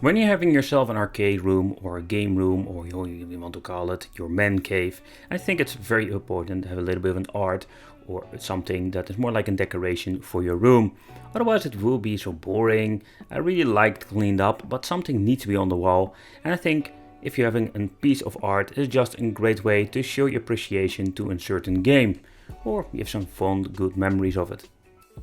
When you're having yourself an arcade room or a game room, or you want to call it your man cave, I think it's very important to have a little bit of an art or something that is more like a decoration for your room. Otherwise it will be so boring. I really liked cleaned up, but something needs to be on the wall, and I think if you're having a piece of art, it's just a great way to show your appreciation to a certain game, or you have some fun, good memories of it.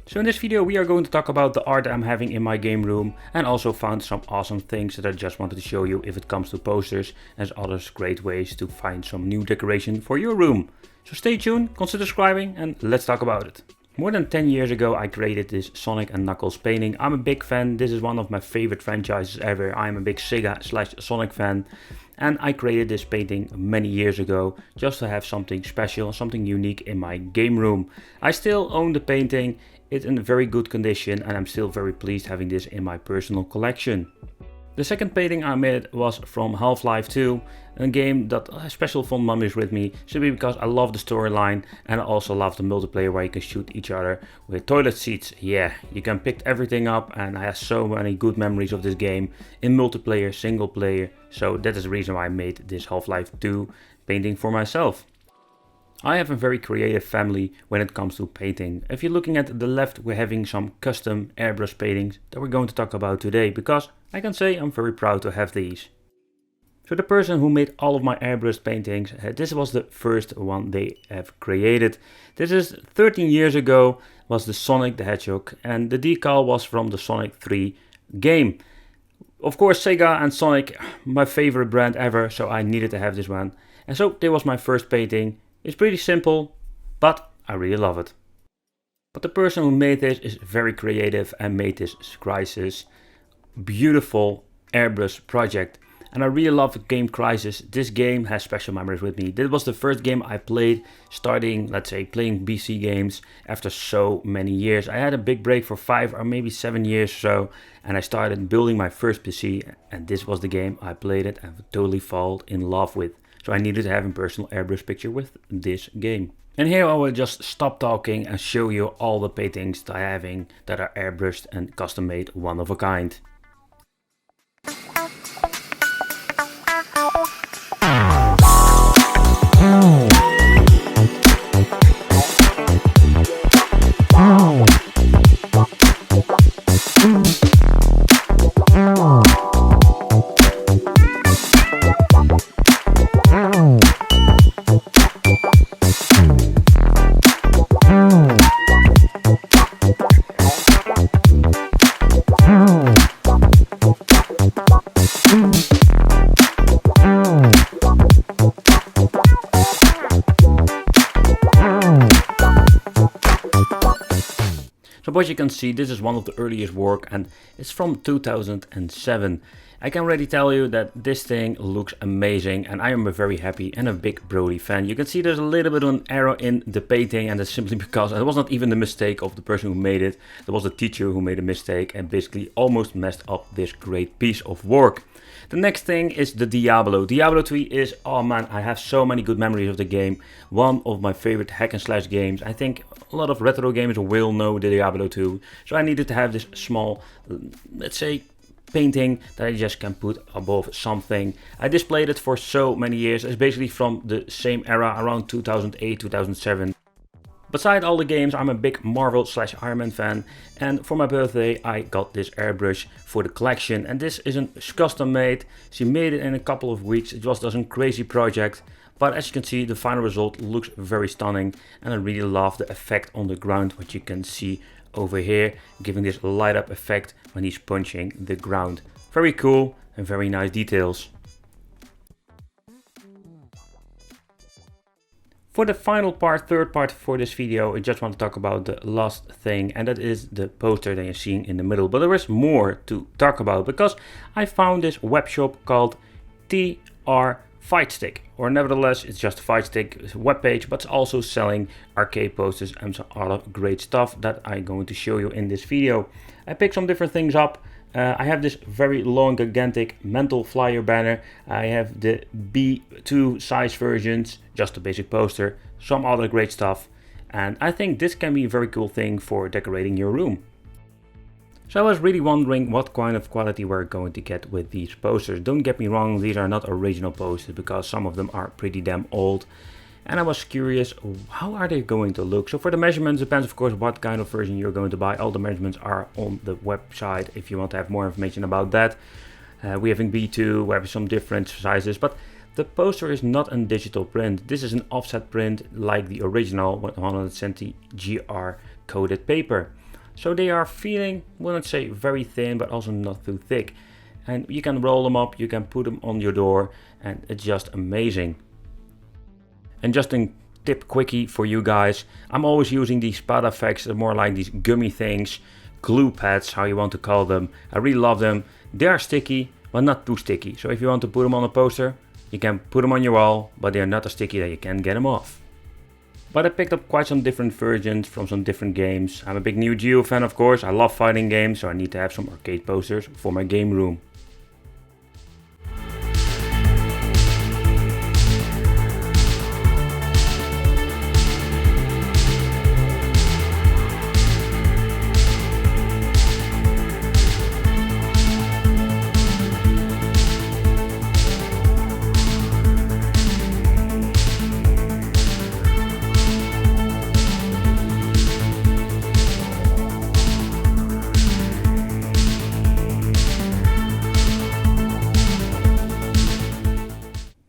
So in this video we are going to talk about the art I'm having in my game room, and also found some awesome things that I just wanted to show you if it comes to posters and other great ways to find some new decoration for your room. So stay tuned, consider subscribing, and let's talk about it. More than 10 years ago I created this Sonic and Knuckles painting. I'm a big fan, this is one of my favorite franchises ever. I'm a big Sega/Sonic fan, and I created this painting many years ago just to have something special, something unique in my game room. I still own the painting. It's in very good condition and I'm still very pleased having this in my personal collection. The second painting I made was from Half-Life 2, a game that has special fond memories with me, simply because I love the storyline and I also love the multiplayer where you can shoot each other with toilet seats. Yeah, you can pick everything up, and I have so many good memories of this game in multiplayer, single player, so that is the reason why I made this Half-Life 2 painting for myself. I have a very creative family when it comes to painting. If you're looking at the left, we're having some custom airbrush paintings that we're going to talk about today, because I can say I'm very proud to have these. So the person who made all of my airbrush paintings, this was the first one they have created. This is 13 years ago, was the Sonic the Hedgehog, and the decal was from the Sonic 3 game. Of course, Sega and Sonic, my favorite brand ever, so I needed to have this one. And so this was my first painting. It's pretty simple, but I really love it. But the person who made this is very creative and made this Crisis beautiful airbrush project. And I really love the game Crisis. This game has special memories with me. This was the first game I played, starting, let's say, playing PC games after so many years. I had a big break for 5 or maybe 7 years or so, and I started building my first PC, and this was the game I played it and totally fall in love with. So I needed to have a personal airbrush picture with this game. And here I will just stop talking and show you all the paintings that I'm having that are airbrushed and custom made, one of a kind. So what you can see, this is one of the earliest work, and it's from 2007. I can already tell you that this thing looks amazing, and I am a very happy and a big Brody fan. You can see there's a little bit of an error in the painting, and that's simply because it was not even the mistake of the person who made it. There was a teacher who made a mistake and basically almost messed up this great piece of work. The next thing is the Diablo. Diablo 3 is, oh man, I have so many good memories of the game. One of my favorite hack and slash games. I think a lot of retro gamers will know the Diablo 2. So I needed to have this small, let's say, painting that I just can put above something. I displayed it for so many years. It's basically from the same era, around 2008, 2007. Beside all the games, I'm a big Marvel/Iron Man fan, and for my birthday I got this airbrush for the collection, and this isn't custom made. She made it in a couple of weeks. It was just a crazy project, but as you can see the final result looks very stunning, and I really love the effect on the ground, what you can see over here, giving this light up effect when he's punching the ground. Very cool and very nice details. For the final part, third part for this video, I just want to talk about the last thing, and that is the poster that you're seeing in the middle. But there is more to talk about, because I found this web shop called TR Fight Stick, or nevertheless it's just a Fight Stick web page, but it's also selling arcade posters and some other great stuff that I'm going to show you in this video. I picked some different things up. I have this very long, gigantic mental flyer banner. I have the B2 size versions, just a basic poster, some other great stuff. And I think this can be a very cool thing for decorating your room. So I was really wondering what kind of quality we're going to get with these posters. Don't get me wrong, these are not original posters because some of them are pretty damn old. And I was curious, how are they going to look? So for the measurements, depends of course what kind of version you're going to buy. All the measurements are on the website if you want to have more information about that. We have in B2, we have some different sizes, but the poster is not a digital print. This is an offset print like the original 120 GR coated paper. So they are feeling, wouldn't say very thin, but also not too thick. And you can roll them up, you can put them on your door, and it's just amazing. And just a tip quickie for you guys, I'm always using these pad effects, more like these gummy things, glue pads, how you want to call them. I really love them. They are sticky, but not too sticky. So if you want to put them on a poster, you can put them on your wall, but they are not as sticky that you can't get them off. But I picked up quite some different versions from some different games. I'm a big Neo Geo fan, of course. I love fighting games, so I need to have some arcade posters for my game room.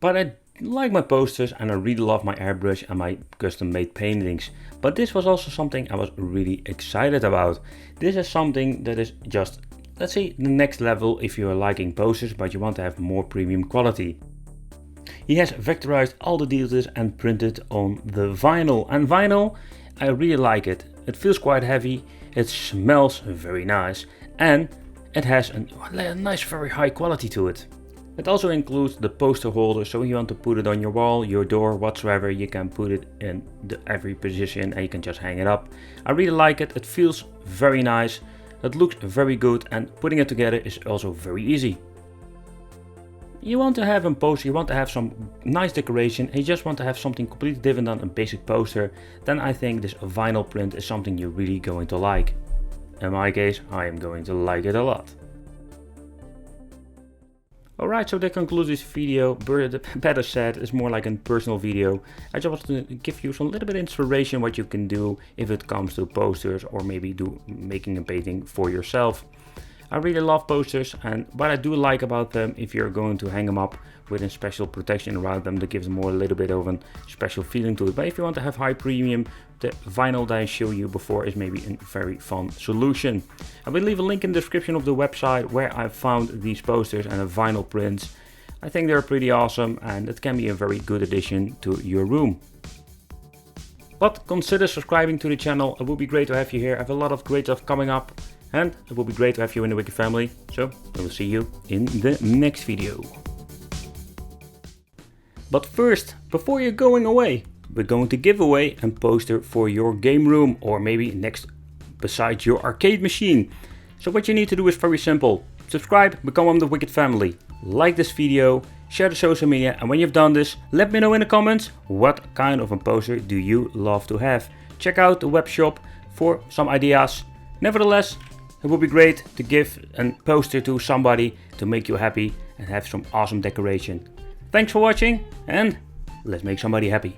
But I like my posters and I really love my airbrush and my custom made paintings. But this was also something I was really excited about. This is something that is just, let's say, the next level if you are liking posters but you want to have more premium quality. He has vectorized all the details and printed on the vinyl. And vinyl, I really like it. It feels quite heavy, it smells very nice, and it has a nice very high quality to it. It also includes the poster holder, so if you want to put it on your wall, your door, whatsoever, you can put it in every position and you can just hang it up. I really like it, it feels very nice, it looks very good, and putting it together is also very easy. You want to have a poster, you want to have some nice decoration, and you just want to have something completely different than a basic poster, then I think this vinyl print is something you're really going to like. In my case, I am going to like it a lot. Alright, so that concludes this video. Better said, it's more like a personal video. I just want to give you some little bit of inspiration what you can do if it comes to posters or maybe making a painting for yourself. I really love posters, and what I do like about them, if you're going to hang them up with a special protection around them, that gives them more a little bit of a special feeling to it. But if you want to have high premium, the vinyl that I showed you before is maybe a very fun solution. I will leave a link in the description of the website where I found these posters and the vinyl prints. I think they're pretty awesome and it can be a very good addition to your room. But consider subscribing to the channel, it would be great to have you here. I have a lot of great stuff coming up. And it will be great to have you in the Wicked family. So I will see you in the next video. But first, before you're going away, we're going to give away a poster for your game room or maybe next beside your arcade machine. So what you need to do is very simple. Subscribe, become one of the Wicked family. Like this video, share the social media, and when you've done this, let me know in the comments what kind of a poster do you love to have. Check out the web shop for some ideas. Nevertheless, it would be great to give a poster to somebody to make you happy and have some awesome decoration. Thanks for watching and let's make somebody happy.